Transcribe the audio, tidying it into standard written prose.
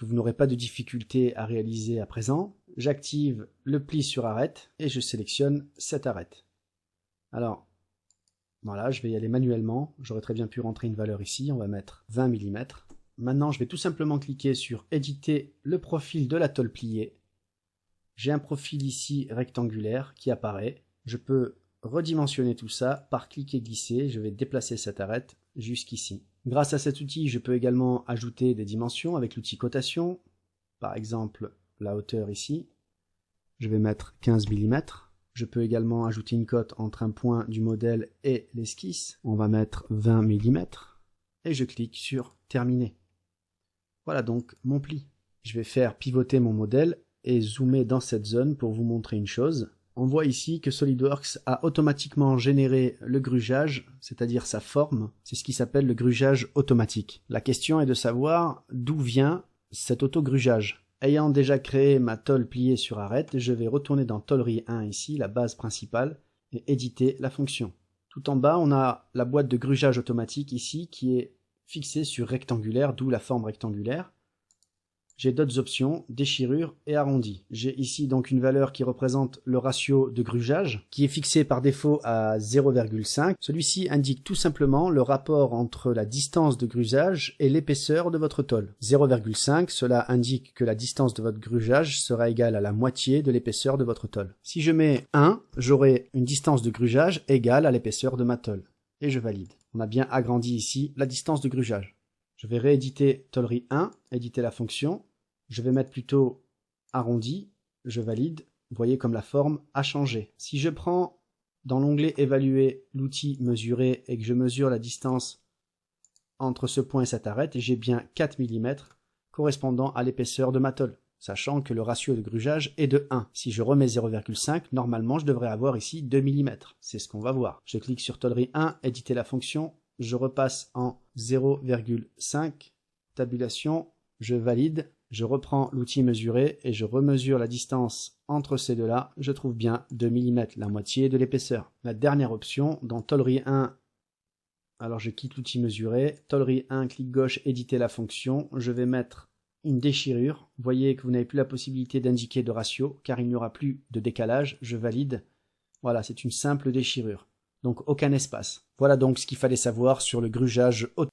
que vous n'aurez pas de difficulté à réaliser à présent. J'active le pli sur arête et je sélectionne cette arête. Alors, voilà, je vais y aller manuellement. J'aurais très bien pu rentrer une valeur ici. On va mettre 20 mm. Maintenant, je vais tout simplement cliquer sur éditer le profil de la tôle pliée. J'ai un profil ici rectangulaire qui apparaît. Je peux redimensionner tout ça par cliquer et glisser. Je vais déplacer cette arête jusqu'ici. Grâce à cet outil, je peux également ajouter des dimensions avec l'outil cotation. Par exemple, la hauteur ici. Je vais mettre 15 mm. Je peux également ajouter une cote entre un point du modèle et l'esquisse. On va mettre 20 mm. Et je clique sur terminer. Voilà donc mon pli. Je vais faire pivoter mon modèle et zoomer dans cette zone pour vous montrer une chose. On voit ici que SolidWorks a automatiquement généré le grugeage, c'est-à-dire sa forme. C'est ce qui s'appelle le grugeage automatique. La question est de savoir d'où vient cet auto-grugeage. Ayant déjà créé ma tôle pliée sur arête, je vais retourner dans Tôlerie 1 ici, la base principale, et éditer la fonction. Tout en bas, on a la boîte de grugeage automatique ici qui est fixée sur rectangulaire, d'où la forme rectangulaire. J'ai d'autres options, déchirure et arrondi. J'ai ici donc une valeur qui représente le ratio de grugeage, qui est fixé par défaut à 0,5. Celui-ci indique tout simplement le rapport entre la distance de grugeage et l'épaisseur de votre tôle. 0,5, cela indique que la distance de votre grugeage sera égale à la moitié de l'épaisseur de votre tôle. Si je mets 1, j'aurai une distance de grugeage égale à l'épaisseur de ma tôle. Et je valide. On a bien agrandi ici la distance de grugeage. Je vais rééditer Tôlerie 1, éditer la fonction. Je vais mettre plutôt arrondi, je valide. Vous voyez comme la forme a changé. Si je prends dans l'onglet évaluer l'outil mesurer et que je mesure la distance entre ce point et cette arête, j'ai bien 4 mm correspondant à l'épaisseur de ma tôle, sachant que le ratio de grugeage est de 1. Si je remets 0,5, normalement je devrais avoir ici 2 mm. C'est ce qu'on va voir. Je clique sur Tôlerie 1, éditer la fonction, je repasse en 0,5, tabulation, je valide. Je reprends l'outil mesurer et je remesure la distance entre ces deux-là. Je trouve bien 2 mm, la moitié de l'épaisseur. La dernière option, dans Tôlerie 1, alors je quitte l'outil mesurer. Tôlerie 1, clic gauche, éditer la fonction. Je vais mettre une déchirure. Vous voyez que vous n'avez plus la possibilité d'indiquer de ratio, car il n'y aura plus de décalage. Je valide. Voilà, c'est une simple déchirure. Donc aucun espace. Voilà donc ce qu'il fallait savoir sur le grugeage automatique.